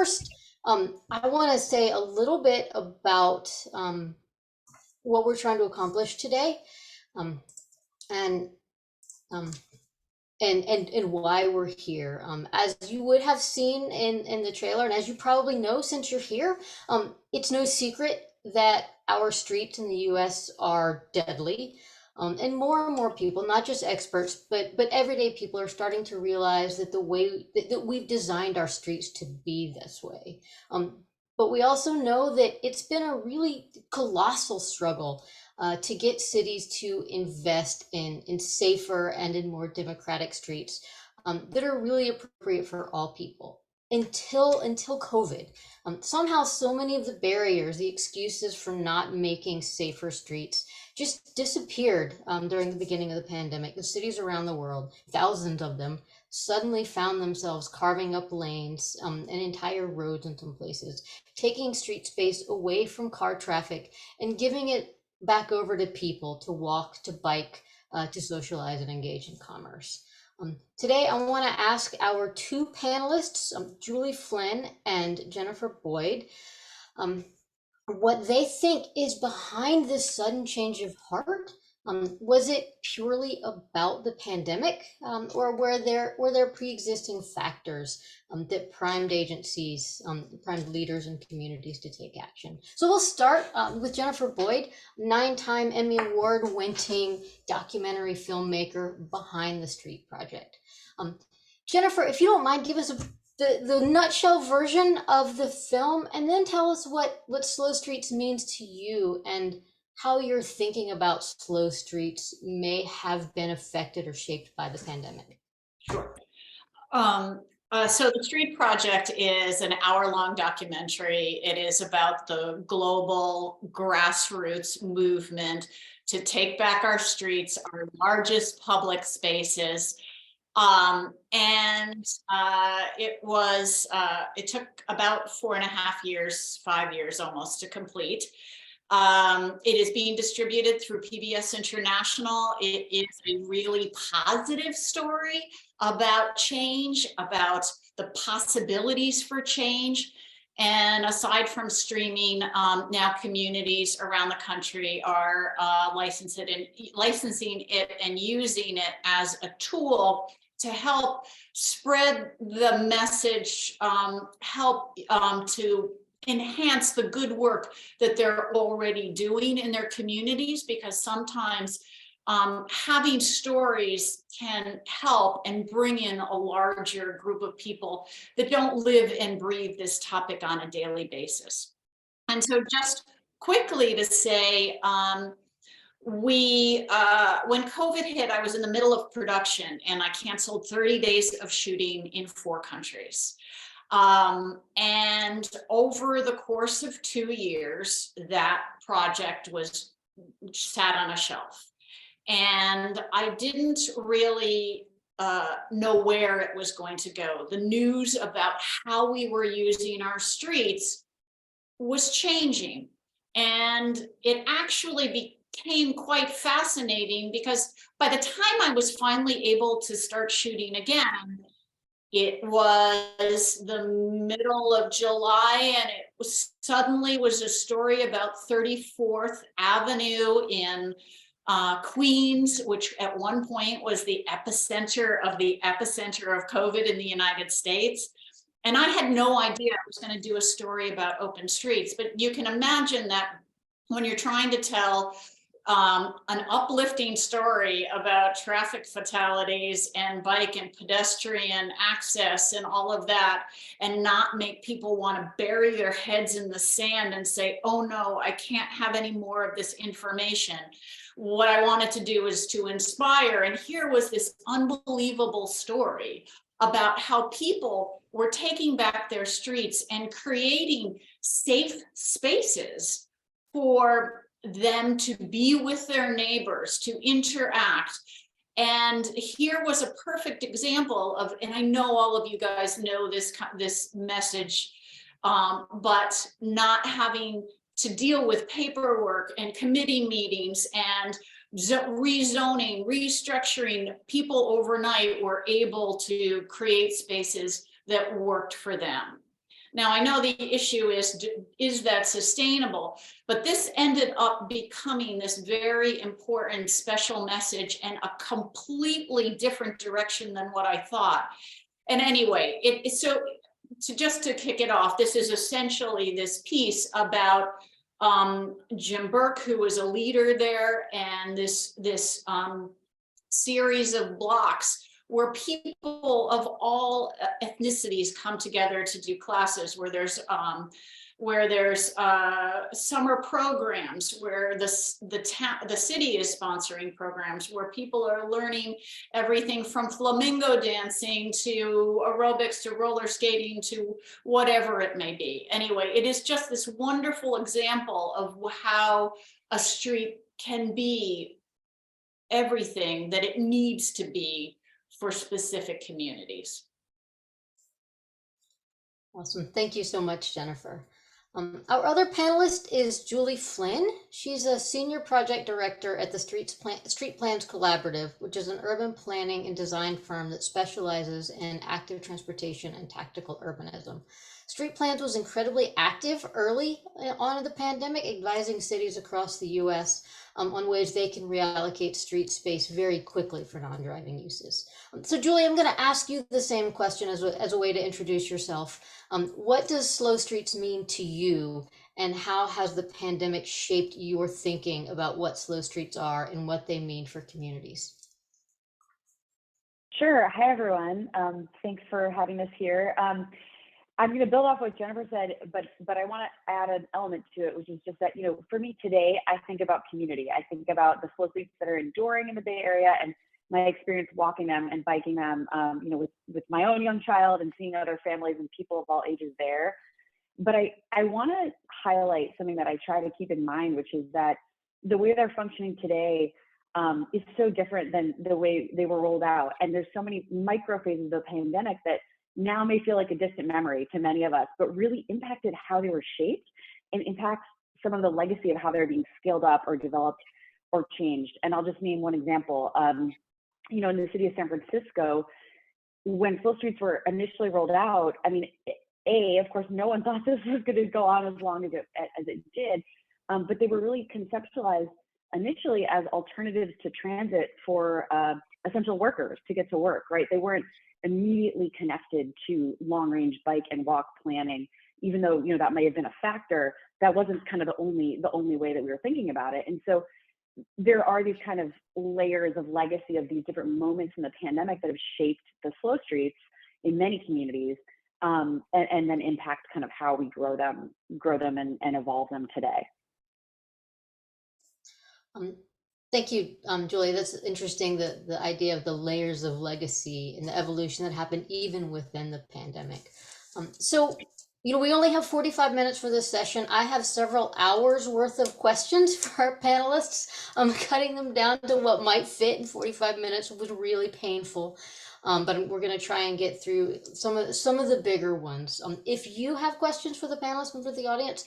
first, I want to say a little bit about what we're trying to accomplish today, um, and um, and why we're here. As you would have seen in the trailer, and as you probably know since you're here, it's no secret that our streets in the U.S. are deadly. And more people, not just experts, but everyday people are starting to realize that the way that we've designed our streets to be this way. But we also know that it's been a really colossal struggle to get cities to invest in safer and in more democratic streets that are really appropriate for all people. Until COVID, somehow so many of the barriers, the excuses for not making safer streets, just disappeared during the beginning of the pandemic. The cities around the world, thousands of them, suddenly found themselves carving up lanes and entire roads in some places, taking street space away from car traffic and giving it back over to people to walk, to bike, to socialize and engage in commerce. Today, I want to ask our two panelists, Julie Flynn and Jennifer Boyd, um, what they think is behind this sudden change of heart. Was it purely about the pandemic, or were there pre-existing factors that primed agencies, primed leaders and communities to take action? So we'll start with Jennifer Boyd, 9-time Emmy Award-winning documentary filmmaker behind the Street Project. Jennifer, if you don't mind, give us the nutshell version of the film, and then tell us what Slow Streets means to you and how your thinking about slow streets may have been affected or shaped by the pandemic. Sure. So the Street Project is an hour-long documentary. It is about the global grassroots movement to take back our streets, our largest public spaces. It took about 4.5 years, 5 years almost to complete. It is being distributed through PBS International. It is a really positive story about change, about the possibilities for change. And aside from streaming, now communities around the country are licensing it and using it as a tool to help spread the message, help to enhance the good work that they're already doing in their communities, because sometimes having stories can help and bring in a larger group of people that don't live and breathe this topic on a daily basis. And so just quickly to say, when COVID hit, I was in the middle of production and I canceled 30 days of shooting in 4 countries. And over the course of 2 years, that project was sat on a shelf. And I didn't really know where it was going to go. The news about how we were using our streets was changing. And it actually became quite fascinating, because by the time I was finally able to start shooting again, it was the middle of July, and it suddenly was a story about 34th Avenue in Queens, which at one point was the epicenter of COVID in the United States. And I had no idea I was going to do a story about open streets, but you can imagine that when you're trying to tell an uplifting story about traffic fatalities and bike and pedestrian access and all of that, and not make people want to bury their heads in the sand and say, oh no, I can't have any more of this information. What I wanted to do is to inspire. And here was this unbelievable story about how people were taking back their streets and creating safe spaces for them to be with their neighbors, to interact. And here was a perfect example of, and I know all of you guys know this message, but not having to deal with paperwork and committee meetings and rezoning, restructuring, people overnight were able to create spaces that worked for them. Now, I know the issue is that sustainable? But this ended up becoming this very important special message and a completely different direction than what I thought. And anyway, so just to kick it off, this is essentially this piece about Jim Burke, who was a leader there, and this series of blocks where people of all ethnicities come together to do classes, where there's summer programs, where the city is sponsoring programs, where people are learning everything from flamingo dancing to aerobics to roller skating to whatever it may be. Anyway, it is just this wonderful example of how a street can be everything that it needs to be for specific communities. Awesome. Thank you so much, Jennifer. Our other panelist is Julie Flynn. She's a senior project director at the Street Plans Collaborative, which is an urban planning and design firm that specializes in active transportation and tactical urbanism. Street Plans was incredibly active early on in the pandemic, advising cities across the U.S. On ways they can reallocate street space very quickly for non-driving uses. So Julie, I'm going to ask you the same question as a way to introduce yourself. What does slow streets mean to you, and how has the pandemic shaped your thinking about what slow streets are and what they mean for communities? Sure. Hi, everyone. Thanks for having us here. I'm going to build off what Jennifer said, but I want to add an element to it, which is just that, for me today, I think about community. I think about the slow streets that are enduring in the Bay Area and my experience walking them and biking them, with my own young child and seeing other families and people of all ages there. But I want to highlight something that I try to keep in mind, which is that the way they're functioning today is so different than the way they were rolled out. And there's so many micro phases of the pandemic that now may feel like a distant memory to many of us, but really impacted how they were shaped and impacts some of the legacy of how they're being scaled up or developed or changed. And I'll just name one example. In the city of San Francisco, when slow streets were initially rolled out, I mean, of course, no one thought this was going to go on as long as it did, but they were really conceptualized initially as alternatives to transit for essential workers to get to work, right? They weren't immediately connected to long-range bike and walk planning, even though that may have been a factor. That wasn't kind of the only way that we were thinking about it. And so there are these kind of layers of legacy of these different moments in the pandemic that have shaped the slow streets in many communities, and then impact kind of how we grow them and evolve them today. Thank you, Julie. That's interesting, the idea of the layers of legacy and the evolution that happened even within the pandemic. So, we only have 45 minutes for this session. I have several hours worth of questions for our panelists. Cutting them down to what might fit in 45 minutes was really painful. But we're going to try and get through some of the bigger ones. If you have questions for the panelists and for the audience,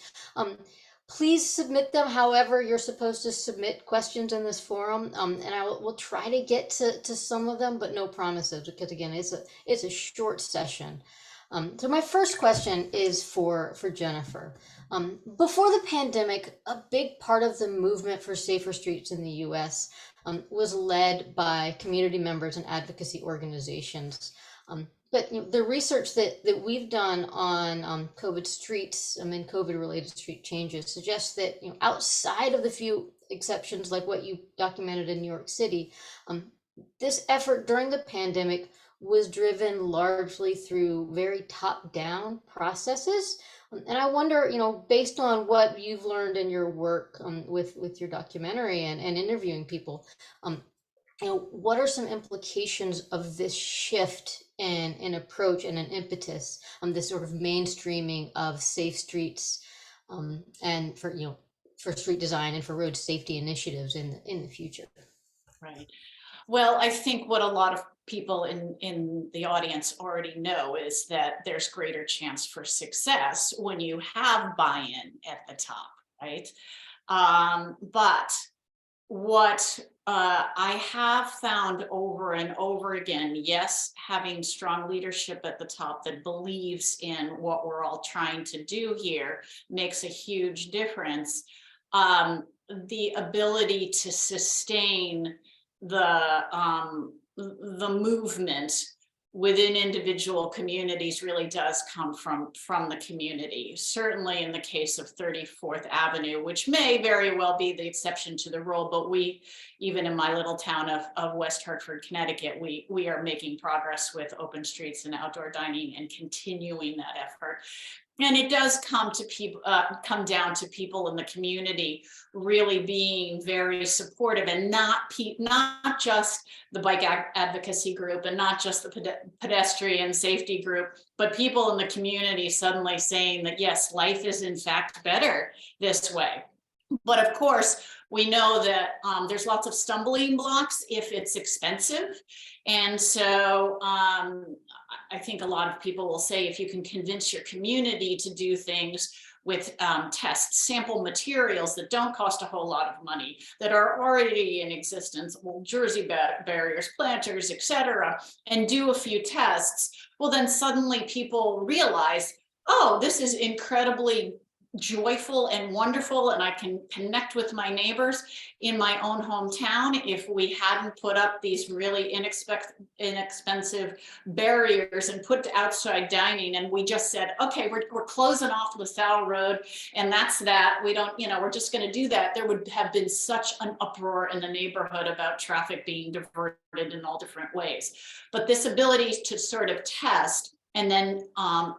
please submit them however you're supposed to submit questions in this forum, and we'll try to get to some of them, but no promises, because again, it's a short session. So my first question is for Jennifer. Before the pandemic, a big part of the movement for safer streets in the U.S. Was led by community members and advocacy organizations. But the research that we've done on COVID streets, COVID-related street changes, suggests that outside of the few exceptions like what you documented in New York City, this effort during the pandemic was driven largely through very top-down processes. And I wonder, based on what you've learned in your work with your documentary and interviewing people, what are some implications of this shift in approach and an impetus on this sort of mainstreaming of safe streets, and for street design and for road safety initiatives in the future? Right. Well, I think what a lot of people in the audience already know is that there's greater chance for success when you have buy-in at the top, right? But what I have found over and over again, yes, having strong leadership at the top that believes in what we're all trying to do here makes a huge difference. The ability to sustain the movement within individual communities really does come from the community. Certainly in the case of 34th Avenue, which may very well be the exception to the rule, but we, even in my little town of West Hartford, Connecticut, we are making progress with open streets and outdoor dining and continuing that effort. And it does come to people, come down to people in the community really being very supportive, and not just the bike advocacy group and not just the pedestrian safety group, but people in the community suddenly saying that yes, life is in fact better this way. But of course, we know that there's lots of stumbling blocks if it's expensive. And so I think a lot of people will say if you can convince your community to do things with test sample materials that don't cost a whole lot of money, that are already in existence, well, Jersey barriers, planters, etc., and do a few tests, well, then suddenly people realize, oh, this is incredibly joyful and wonderful, and I can connect with my neighbors in my own hometown. If we hadn't put up these really inexpensive barriers and put outside dining, and we just said, okay, we're closing off LaSalle Road, and that's that, we don't, we're just going to do that, there would have been such an uproar in the neighborhood about traffic being diverted in all different ways. But this ability to sort of test, and then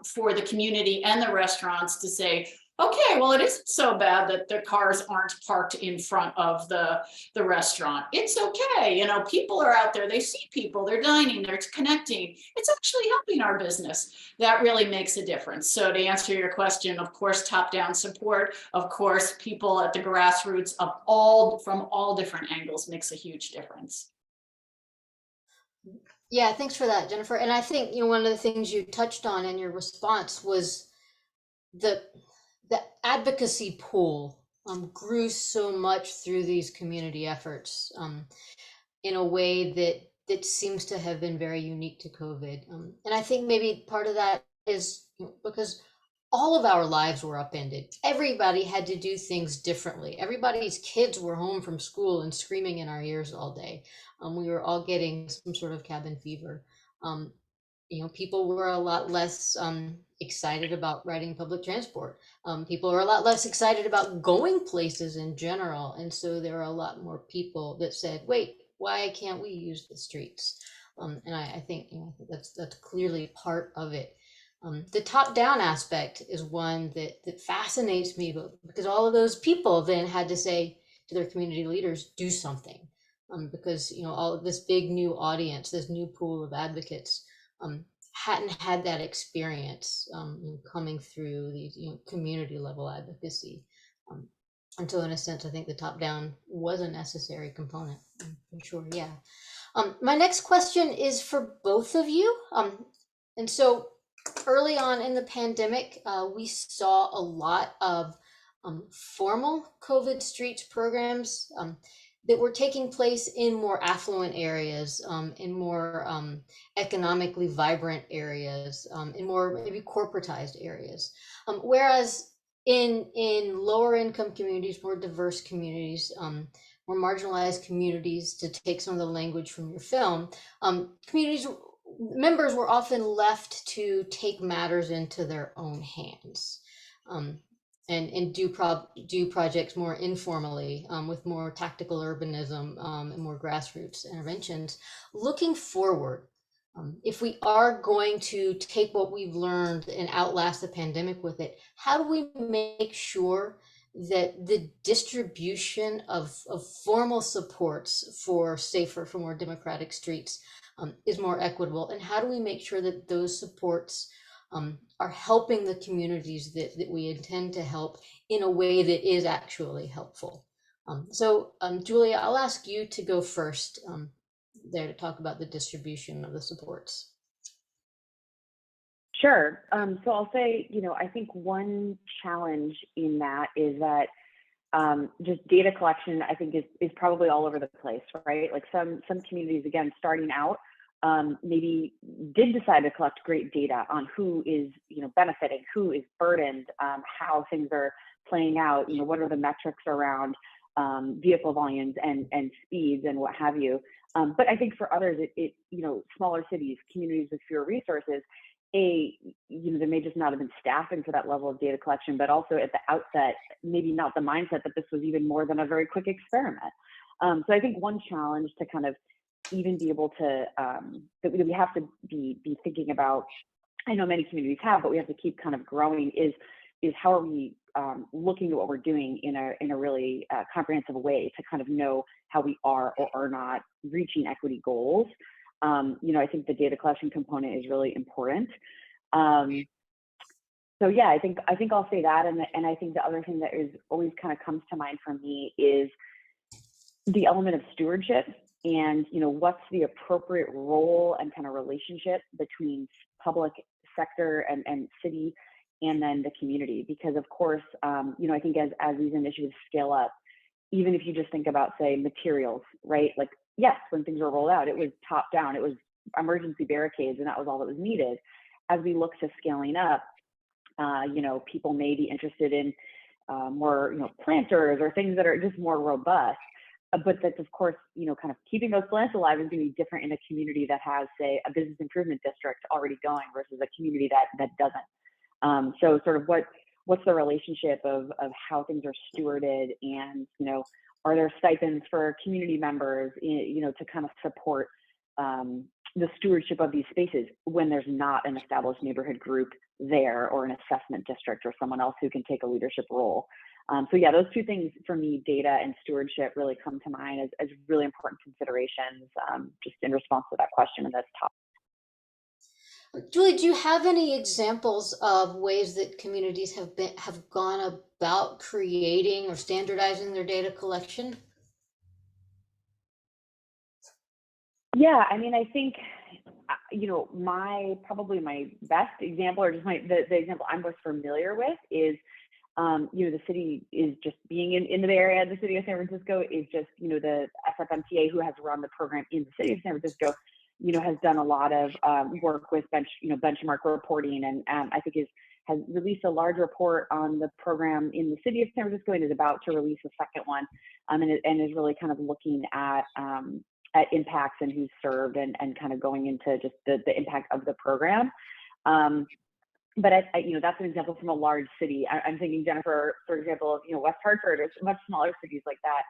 for the community and the restaurants to say, okay, well, it isn't so bad that the cars aren't parked in front of the restaurant. It's okay. People are out there, they see people, they're dining, they're connecting. It's actually helping our business. That really makes a difference. So to answer your question, of course, top-down support, of course, people at the grassroots from all different angles makes a huge difference. Yeah, thanks for that, Jennifer. And I think, one of the things you touched on in your response was the advocacy pool grew so much through these community efforts in a way that seems to have been very unique to COVID. And I think maybe part of that is because all of our lives were upended. Everybody had to do things differently. Everybody's kids were home from school and screaming in our ears all day. We were all getting some sort of cabin fever. People were a lot less excited about riding public transport. People are a lot less excited about going places in general. And so there are a lot more people that said, wait, why can't we use the streets? And I think that's clearly part of it. The top-down aspect is one that fascinates me, because all of those people then had to say to their community leaders, do something. Because all of this big new audience, this new pool of advocates, hadn't had that experience coming through these community level advocacy. And so in a sense, I think the top down was a necessary component, for sure. Yeah. My next question is for both of you. And so early on in the pandemic, we saw a lot of formal COVID streets programs that were taking place in more affluent areas, in more economically vibrant areas, in more maybe corporatized areas. Whereas in lower income communities, more diverse communities, more marginalized communities, to take some of the language from your film, communities members were often left to take matters into their own hands. And do projects more informally, with more tactical urbanism and more grassroots interventions. Looking forward, if we are going to take what we've learned and outlast the pandemic with it, how do we make sure that the distribution of formal supports for safer, for more democratic streets is more equitable? And how do we make sure that those supports are helping the communities that we intend to help in a way that is actually helpful? So Julia, I'll ask you to go first there to talk about the distribution of the supports. Sure. So I'll say, I think one challenge in that is that just data collection, I think is probably all over the place, right? Like some communities, again, starting out, maybe did decide to collect great data on who is, benefiting, who is burdened, how things are playing out, what are the metrics around vehicle volumes and speeds and what have you. But I think for others, smaller cities, communities with fewer resources, there may just not have been staffing for that level of data collection, but also at the outset, maybe not the mindset that this was even more than a very quick experiment. So I think one challenge to kind of even be able to, that we have to be thinking about, I know many communities have, but we have to keep kind of growing, is how are we looking at what we're doing in a really comprehensive way to kind of know how we are or are not reaching equity goals. I think the data collection component is really important. So yeah, I think I'll say that, and I think the other thing that is always kind of comes to mind for me is the element of stewardship, and what's the appropriate role and kind of relationship between public sector and city, and then the community. Because of course, I think as these initiatives scale up, even if you just think about, say, materials, right? Like, yes, when things were rolled out, it was top down, it was emergency barricades, and that was all that was needed. As we look to scaling up, people may be interested in more, planters or things that are just more robust. But that's, of course, kind of keeping those plants alive is going to be different in a community that has, say, a business improvement district already going versus a community that doesn't. So sort of what's the relationship of how things are stewarded, and, are there stipends for community members, to kind of support the stewardship of these spaces when there's not an established neighborhood group there, or an assessment district, or someone else who can take a leadership role. So yeah, those two things for me, data and stewardship, really come to mind as really important considerations, just in response to that question in this topic. Julie, do you have any examples of ways that communities have gone about creating or standardizing their data collection? Yeah, I mean, I think, probably my best example, or just the example I'm most familiar with is, the city is just being in the Bay Area. The city of San Francisco is just, the SFMTA, who has run the program in the city of San Francisco, has done a lot of work with benchmark reporting, and I think has released a large report on the program in the city of San Francisco, and is about to release a second one, and is really kind of looking at impacts and who's served, and kind of going into just the impact of the program. But that's an example from a large city. I'm thinking, Jennifer, for example, of West Hartford, or much smaller cities like that.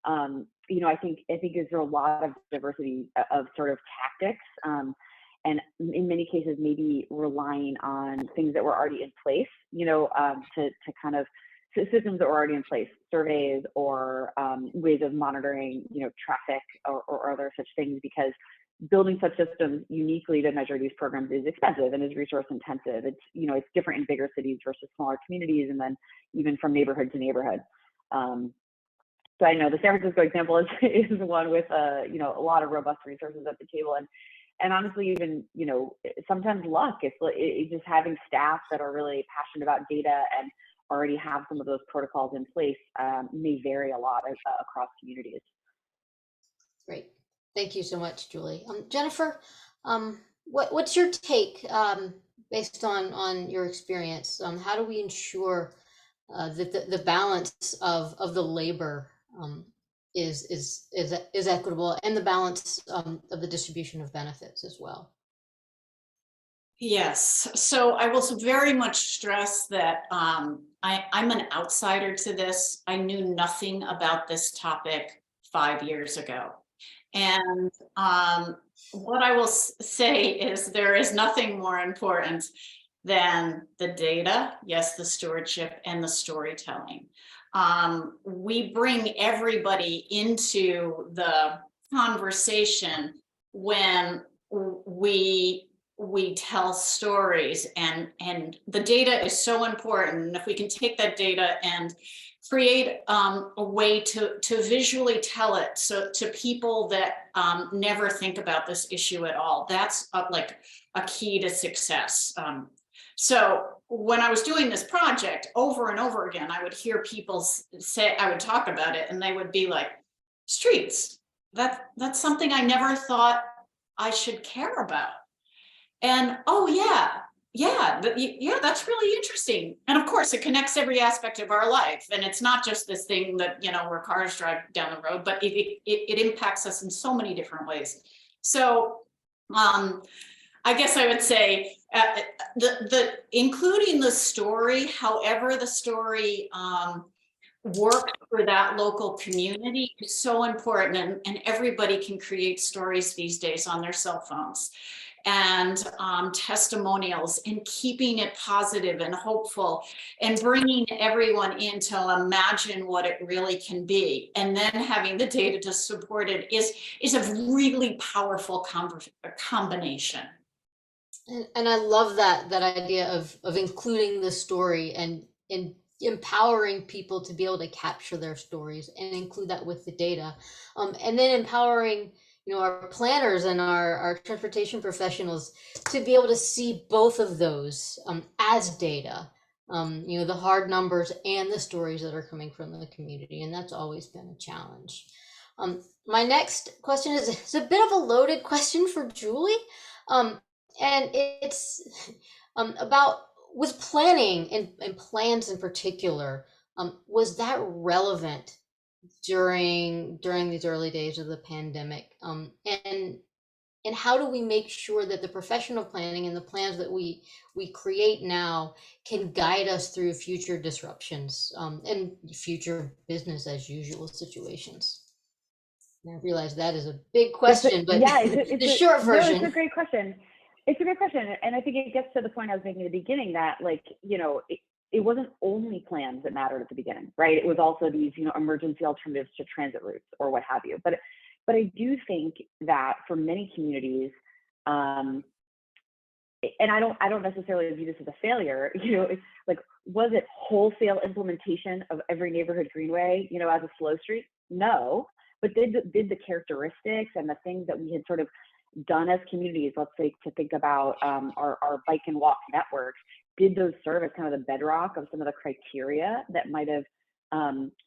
I think there's a lot of diversity of sort of tactics, and in many cases maybe relying on things that were already in place, to kind of systems that were already in place, surveys, or ways of monitoring, traffic, or other such things, because building such systems uniquely to measure these programs is expensive and is resource intensive. It's different in bigger cities versus smaller communities, and then even from neighborhood to neighborhood. So I know the San Francisco example is one with a lot of robust resources at the table, and honestly, even sometimes luck. It's just having staff that are really passionate about data and already have some of those protocols in place may vary a lot across communities. Great. Thank you so much, Julie. Jennifer, what's your take based on your experience? How do we ensure that the balance of the labor is equitable, and the balance of the distribution of benefits as well? Yes, so I will very much stress that I'm an outsider to this. I knew nothing about this topic 5 years ago. And what I will say is there is nothing more important than the data, yes, the stewardship, and the storytelling. We bring everybody into the conversation when we tell stories, and the data is so important. And if we can take that data and create a way to visually tell it, so to people that never think about this issue at all, that's like a key to success. So when I was doing this project over and over again, I would hear people say, I would talk about it and they would be like, streets, that's something I never thought I should care about. And oh yeah, that's really interesting. And of course, it connects every aspect of our life. And it's not just this thing that, where cars drive down the road, but it impacts us in so many different ways. So I guess I would say the including the story, however the story works for that local community is so important, and everybody can create stories these days on their cell phones, and testimonials, and keeping it positive and hopeful, and bringing everyone in to imagine what it really can be, and then having the data to support it is a really powerful combination. And I love that idea of including the story and empowering people to be able to capture their stories and include that with the data, and then empowering our planners and our transportation professionals to be able to see both of those as data, the hard numbers and the stories that are coming from the community, and that's always been a challenge. My next question is a bit of a loaded question for Julie. And it's about, was planning and plans in particular, was that relevant during these early days of the pandemic? And how do we make sure that the professional planning and the plans that we create now can guide us through future disruptions, and future business as usual situations? And I realize that is a big question, but yeah, it's the short version. No, it's a great question. It's a great question. And I think it gets to the point I was making at the beginning that, like, it wasn't only plans that mattered at the beginning, right? It was also these, emergency alternatives to transit routes or what have you. But I do think that for many communities, and I don't necessarily view this as a failure, it's like, was it wholesale implementation of every neighborhood greenway, as a slow street? No. But did the characteristics and the things that we had sort of done as communities, let's say to think about our bike and walk networks, did those serve as kind of the bedrock of some of the criteria that might have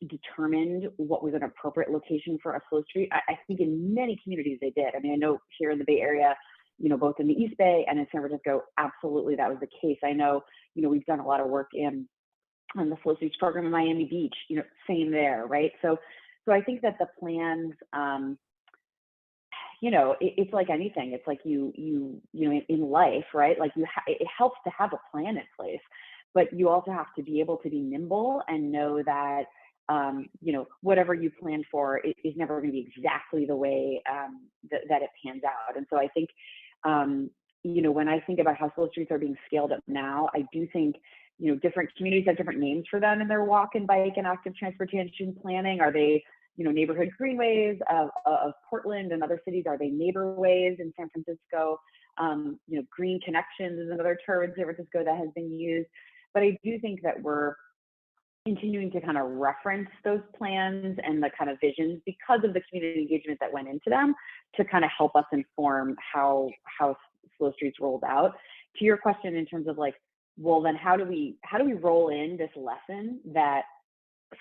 determined what was an appropriate location for a slow street? I think in many communities they did. I mean, I know here in the Bay Area, both in the East Bay and in San Francisco, absolutely that was the case. I know, we've done a lot of work on the Slow Streets program in Miami Beach, same there, right? So I think that the plans, it's like anything. It's like you in life, right? Like it helps to have a plan in place, but you also have to be able to be nimble and know that, whatever you plan for is never going to be exactly the way that it pans out. And so I think, when I think about how slow streets are being scaled up now, I do think, different communities have different names for them in their walk and bike and active transportation planning. Are they, neighborhood greenways of Portland and other cities? Are they neighborways in San Francisco? Green connections is another term in San Francisco that has been used. But I do think that we're continuing to kind of reference those plans and the kind of visions because of the community engagement that went into them to kind of help us inform how slow streets rolled out. To your question in terms of like, well, then how do we roll in this lesson that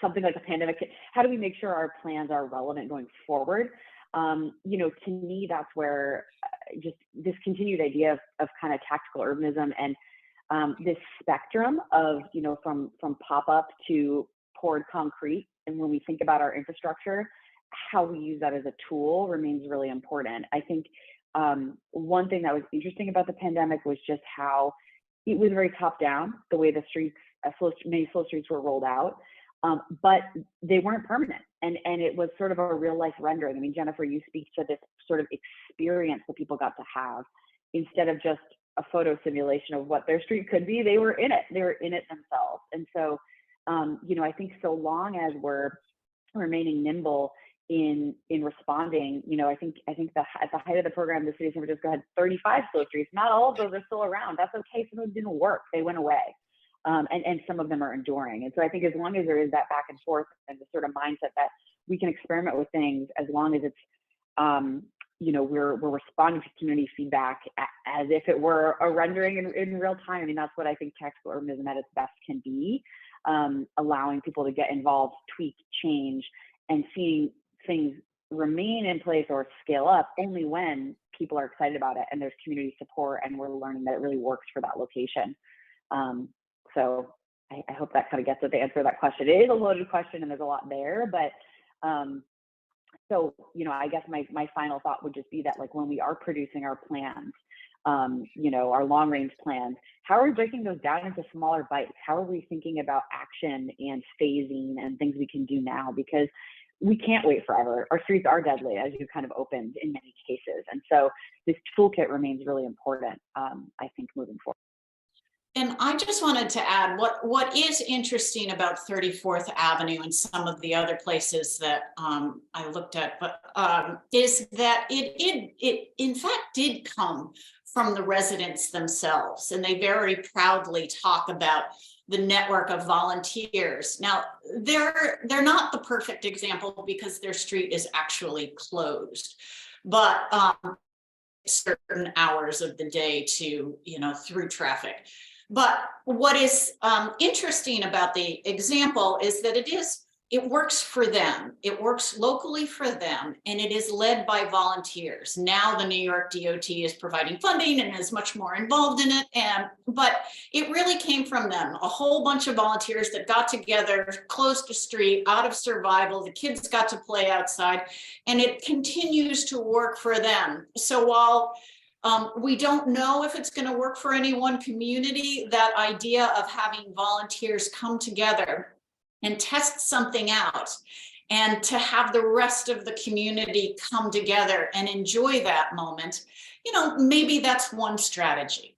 something like a pandemic, how do we make sure our plans are relevant going forward? To me, that's where just this continued idea of kind of tactical urbanism and this spectrum of, from pop-up to poured concrete. And when we think about our infrastructure, how we use that as a tool remains really important. I think one thing that was interesting about the pandemic was just how it was very top down, the way the streets, many slow streets were rolled out. But they weren't permanent, and it was sort of a real life rendering. I mean, Jennifer, you speak to this sort of experience that people got to have instead of just a photo simulation of what their street could be. They were in it themselves. And so, I think so long as we're remaining nimble in responding, I think at the height of the program, the city of San Francisco had 35 slow streets. Not all of those are still around. That's okay. Some of them didn't work. They went away. And some of them are enduring. And so I think as long as there is that back and forth and the sort of mindset that we can experiment with things as long as it's we're responding to community feedback as if it were a rendering in real time. I mean, that's what I think tactical urbanism at its best can be, allowing people to get involved, tweak, change, and seeing things remain in place or scale up only when people are excited about it and there's community support and we're learning that it really works for that location. So I hope that kind of gets at the answer to that question. It is a loaded question and there's a lot there, but so, I guess my final thought would just be that, like, when we are producing our plans, our long range plans, how are we breaking those down into smaller bites? How are we thinking about action and phasing and things we can do now? Because we can't wait forever. Our streets are deadly, as you kind of opened, in many cases. And so this toolkit remains really important, I think, moving forward. And I just wanted to add what is interesting about 34th Avenue and some of the other places that I looked at, but is that it in fact did come from the residents themselves, and they very proudly talk about the network of volunteers. Now, they're not the perfect example because their street is actually closed, but certain hours of the day to through traffic. But what is interesting about the example is that it works for them. It works locally for them, and it is led by volunteers. Now the New York DOT is providing funding and is much more involved in it. But it really came from them. A whole bunch of volunteers that got together, closed a street out of survival. The kids got to play outside, and it continues to work for them. So while we don't know if it's going to work for any one community, that idea of having volunteers come together and test something out and to have the rest of the community come together and enjoy that moment, maybe that's one strategy.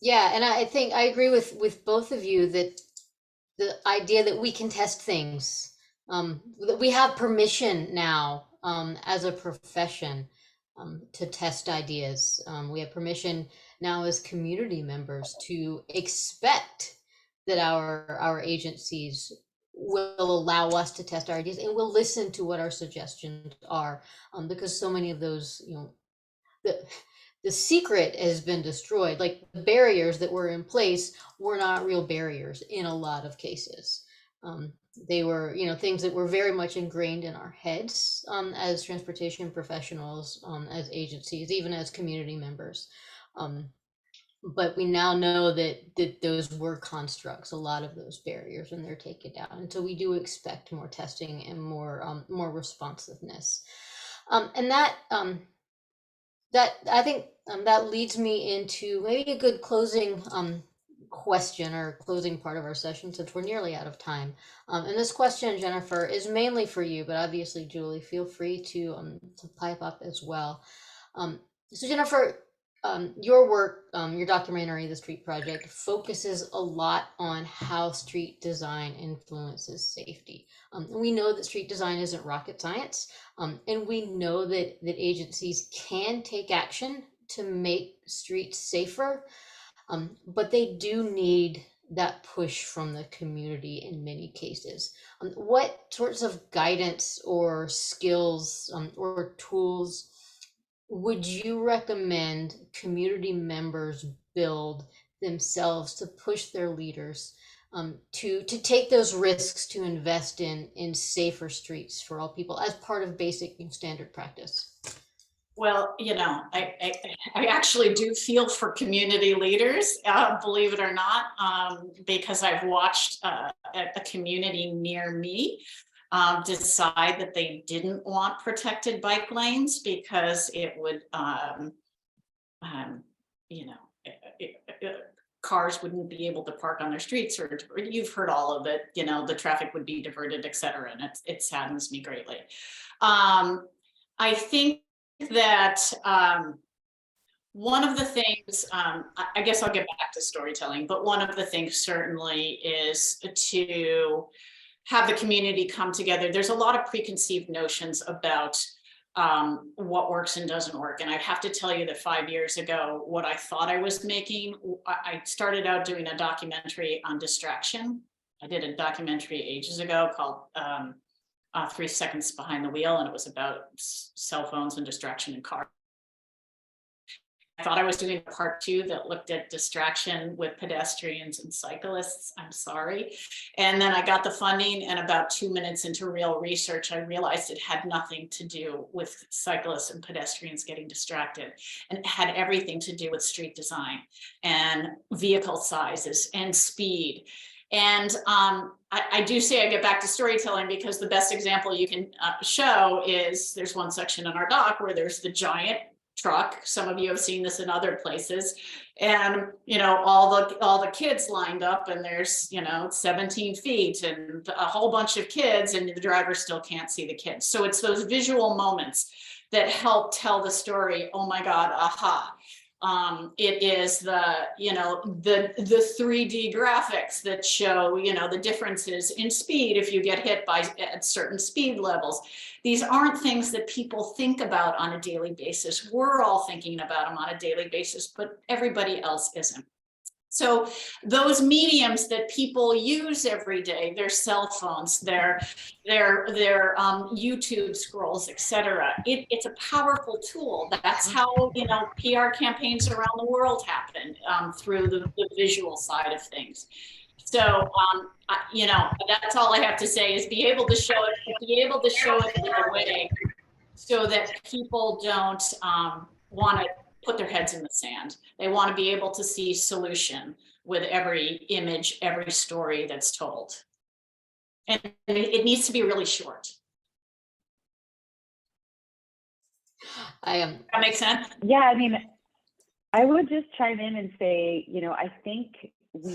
Yeah, and I think I agree with both of you that the idea that we can test things, that we have permission now as a profession to test ideas. We have permission now as community members to expect that our agencies will allow us to test our ideas and will listen to what our suggestions are, because so many of those, the secret has been destroyed. Like, the barriers that were in place were not real barriers in a lot of cases. They were, things that were very much ingrained in our heads as transportation professionals, as agencies, even as community members. But we now know that those were constructs, a lot of those barriers, and they're taken down. And so we do expect more testing and more responsiveness. And that I think that leads me into maybe a good closing question or closing part of our session, since we're nearly out of time. And this question, Jennifer, is mainly for you, but obviously, Julie, feel free to pipe up as well. So Jennifer, your work, your documentary, The Street Project, focuses a lot on how street design influences safety. We know that street design isn't rocket science, and we know that agencies can take action to make streets safer, but they do need that push from the community in many cases. What sorts of guidance or skills or tools would you recommend community members build themselves to push their leaders to take those risks, to invest in safer streets for all people as part of basic standard practice? Well, I actually do feel for community leaders, believe it or not, because I've watched a community near me decide that they didn't want protected bike lanes because it would, cars wouldn't be able to park on their streets, or you've heard all of it, the traffic would be diverted, et cetera. And it saddens me greatly. I think that one of the things, I guess I'll get back to storytelling, but one of the things certainly is to have the community come together. There's a lot of preconceived notions about what works and doesn't work. And I'd have to tell you that 5 years ago, what I thought I was making, I started out doing a documentary on distraction. I did a documentary ages ago called 3 seconds behind the wheel, and it was about cell phones and distraction in cars. I thought I was doing a part 2 that looked at distraction with pedestrians and cyclists. I'm sorry. And then I got the funding, and about 2 minutes into real research, I realized it had nothing to do with cyclists and pedestrians getting distracted, and it had everything to do with street design and vehicle sizes and speed. And I do say I get back to storytelling, because the best example you can show is, there's one section in our doc where there's the giant truck. Some of you have seen this in other places, and all the kids lined up, and there's 17 feet and a whole bunch of kids, and the driver still can't see the kids. So it's those visual moments that help tell the story. Oh my God, aha. It is the 3D graphics that show the differences in speed if you get hit at certain speed levels. These aren't things that people think about on a daily basis. We're all thinking about them on a daily basis, but everybody else isn't. So those mediums that people use every day, their cell phones, their YouTube scrolls, etc. It's a powerful tool. That's how PR campaigns around the world happen, through the visual side of things. So that's all I have to say, is be able to show it in a way so that people don't want to put their heads in the sand. They want to be able to see solution with every image, every story that's told. And it needs to be really short. That makes sense? Yeah, I mean, I would just chime in and say, I think at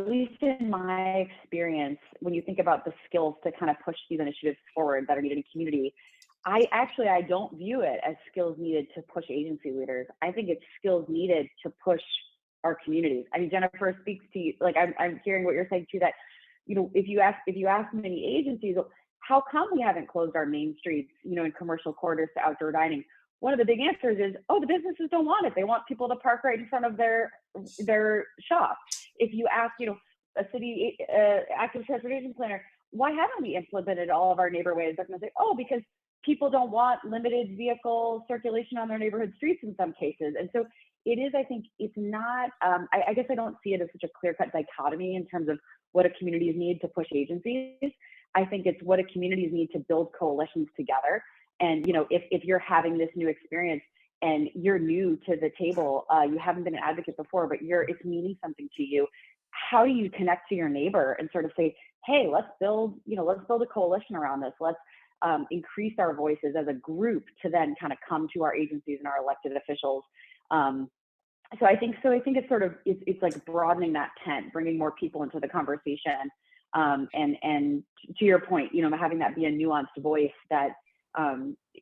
least in my experience, when you think about the skills to kind of push these initiatives forward that are needed in community, I don't view it as skills needed to push agency leaders. I think it's skills needed to push our communities. I mean, Jennifer speaks to you, like I'm hearing what you're saying too, that, if you ask many agencies, how come we haven't closed our main streets, in commercial corridors to outdoor dining? One of the big answers is, the businesses don't want it. They want people to park right in front of their shop. If you ask, a city active transportation planner, why haven't we implemented all of our neighborways? They're going to say, because people don't want limited vehicle circulation on their neighborhood streets in some cases. And so it is, I think it's not, I guess I don't see it as such a clear-cut dichotomy in terms of what a communities need to push agencies. I think it's what a communities need to build coalitions together. And, if you're having this new experience and you're new to the table, you haven't been an advocate before, but it's meaning something to you. How do you connect to your neighbor and sort of say, hey, let's build a coalition around this. Let's increase our voices as a group to then kind of come to our agencies and our elected officials. So I think it's sort of, it's like broadening that tent, bringing more people into the conversation. And to your point, having that be a nuanced voice that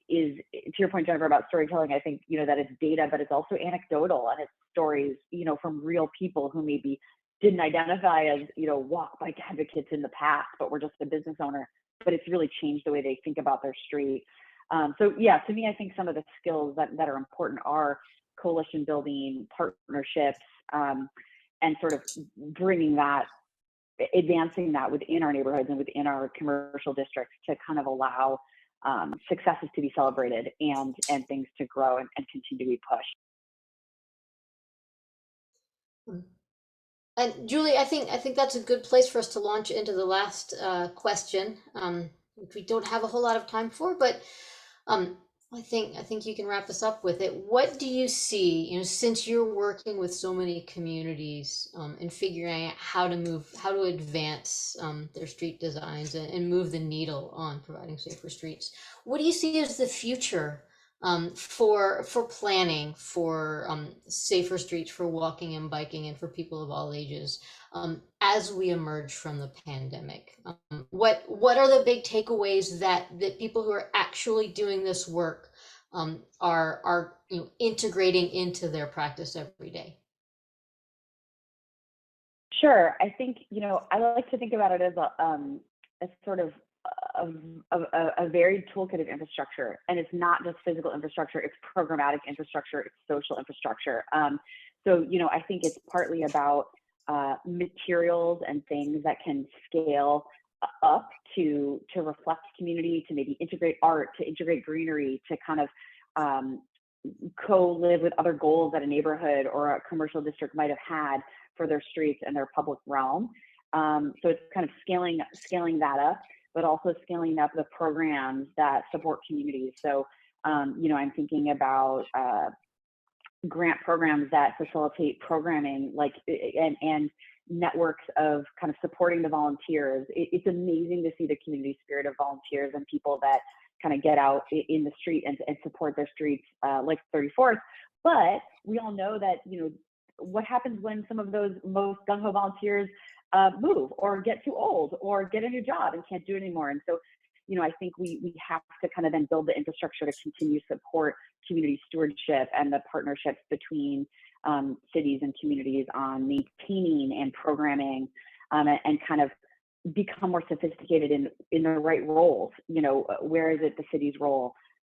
is, to your point, Jennifer, about storytelling, I think, that it's data, but it's also anecdotal, and it's stories, from real people who maybe didn't identify as, walk bike advocates in the past, but were just a business owner, but it's really changed the way they think about their street. So yeah, to me, I think some of the skills that are important are coalition building, partnerships, and sort of bringing that, advancing that within our neighborhoods and within our commercial districts to kind of allow successes to be celebrated and things to grow and continue to be pushed. And Julie, I think that's a good place for us to launch into the last question, which we don't have a whole lot of time for, but I think you can wrap us up with it. What do you see, since you're working with so many communities and figuring out how to advance their street designs and move the needle on providing safer streets? What do you see as the future for planning for safer streets for walking and biking and for people of all ages as we emerge from the pandemic? What are the big takeaways that people who are actually doing this work are integrating into their practice every day? Sure. I think, I like to think about it as a sort of a varied toolkit of infrastructure, and it's not just physical infrastructure, it's programmatic infrastructure, it's social infrastructure. So, I think it's partly about materials and things that can scale up to reflect community, to maybe integrate art, to integrate greenery, to kind of co-live with other goals that a neighborhood or a commercial district might have had for their streets and their public realm. So it's kind of scaling that up, but also scaling up the programs that support communities. So, I'm thinking about grant programs that facilitate programming, like, and networks of kind of supporting the volunteers. It's amazing to see the community spirit of volunteers and people that kind of get out in the street and support their streets, like 34th. But we all know that, what happens when some of those most gung-ho volunteers move or get too old or get a new job and can't do it anymore. And so, I think we have to kind of then build the infrastructure to continue to support community stewardship and the partnerships between cities and communities on maintaining and programming, and kind of become more sophisticated in the right roles. Where is it the city's role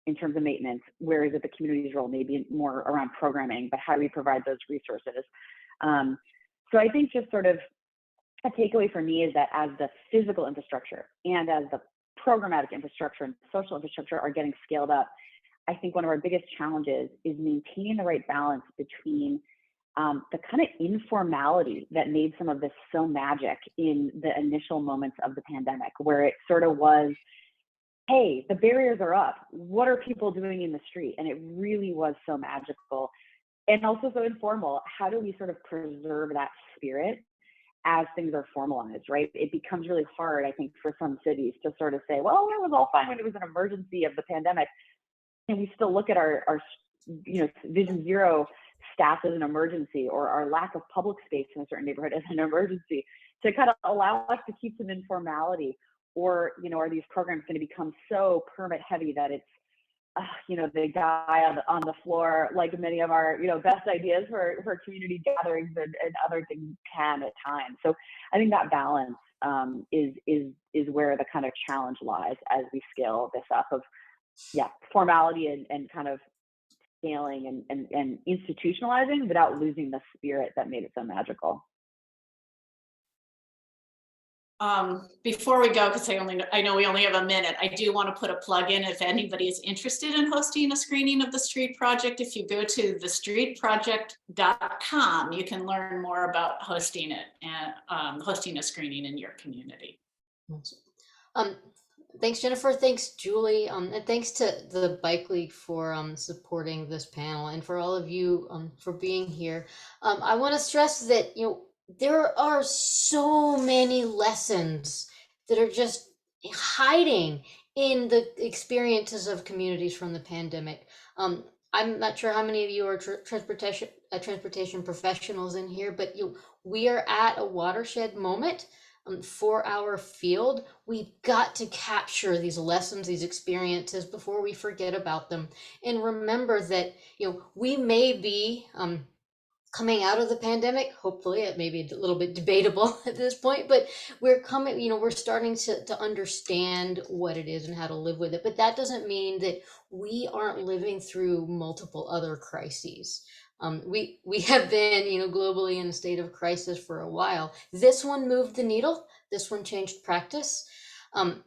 in terms of maintenance? Where is it the community's role? Maybe more around programming, but how do we provide those resources? So I think just sort of a takeaway for me is that as the physical infrastructure and as the programmatic infrastructure and social infrastructure are getting scaled up, I think one of our biggest challenges is maintaining the right balance between the kind of informality that made some of this so magic in the initial moments of the pandemic, where it sort of was, hey, the barriers are up. What are people doing in the street? And it really was so magical and also so informal. How do we sort of preserve that spirit as things are formalized, right? It becomes really hard, I think, for some cities to sort of say, well, it was all fine when it was an emergency of the pandemic. And we still look at our Vision Zero stats as an emergency, or our lack of public space in a certain neighborhood as an emergency, to kind of allow us to keep some informality. Or, are these programs going to become so permit heavy that it's, they die on the floor, like many of our, best ideas for community gatherings and other things can at times. So I think that balance is where the kind of challenge lies as we scale this up of, formality and kind of scaling and institutionalizing without losing the spirit that made it so magical. Before we go, because I know we only have a minute, I do want to put a plug in if anybody is interested in hosting a screening of the Street Project. If you go to thestreetproject.com, you can learn more about hosting it and hosting a screening in your community. Thanks, Jennifer. Thanks, Julie. And thanks to the Bike League for supporting this panel, and for all of you for being here. I want to stress that, there are so many lessons that are just hiding in the experiences of communities from the pandemic. I'm not sure how many of you are transportation professionals in here, but we are at a watershed moment for our field. We've got to capture these lessons, these experiences before we forget about them, and remember that we may be coming out of the pandemic. Hopefully, it may be a little bit debatable at this point, but we're starting to understand what it is and how to live with it. But that doesn't mean that we aren't living through multiple other crises. We have been, globally in a state of crisis for a while. This one moved the needle. This one changed practice. How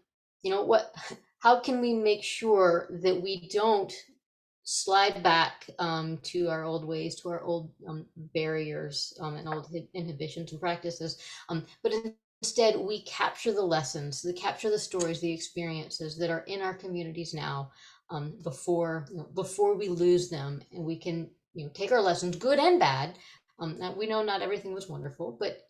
can we make sure that we don't slide back to our old ways, to our old barriers and old inhibitions and practices, but instead we capture the lessons, capture the stories, the experiences that are in our communities now, before we lose them, and we can take our lessons, good and bad. We know not everything was wonderful, but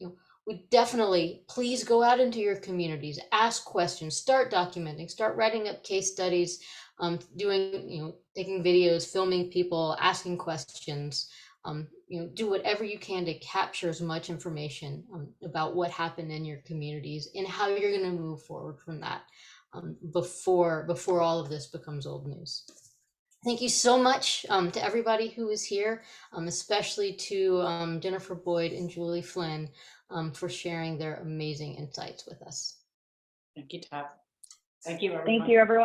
we definitely, please go out into your communities, ask questions, start documenting, start writing up case studies, taking videos, filming people, asking questions, do whatever you can to capture as much information about what happened in your communities and how you're going to move forward from that, before all of this becomes old news. Thank you so much to everybody who is here, especially to Jennifer Boyd and Julie Flynn for sharing their amazing insights with us. Thank you, Tab. Thank you, everyone. Thank you, everyone.